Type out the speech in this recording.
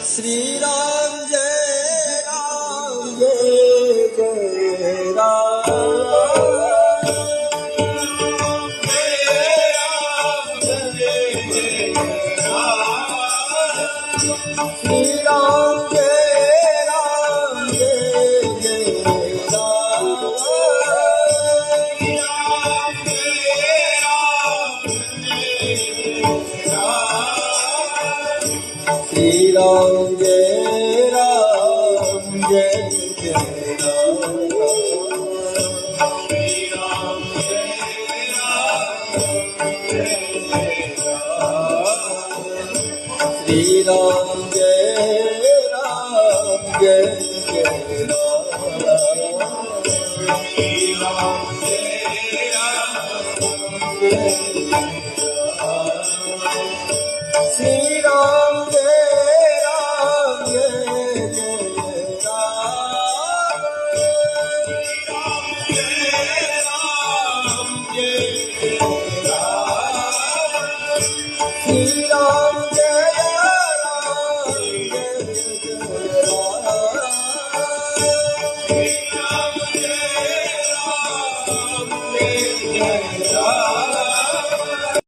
Shri Ram Jai Ram Jai Jai Ram. Shri Ram Jai Ram Jai Jai Ram. Shri Ram Jai Ram Jai Jai Ram. Shri Ram Jai Ram Jai Jai Ram. Shri Ram Jai Ram Jai Jai Ram. Shri Ram Jai Ram Jai Jai Ram. Shri Ram Jai Ram Jai Jai Ram.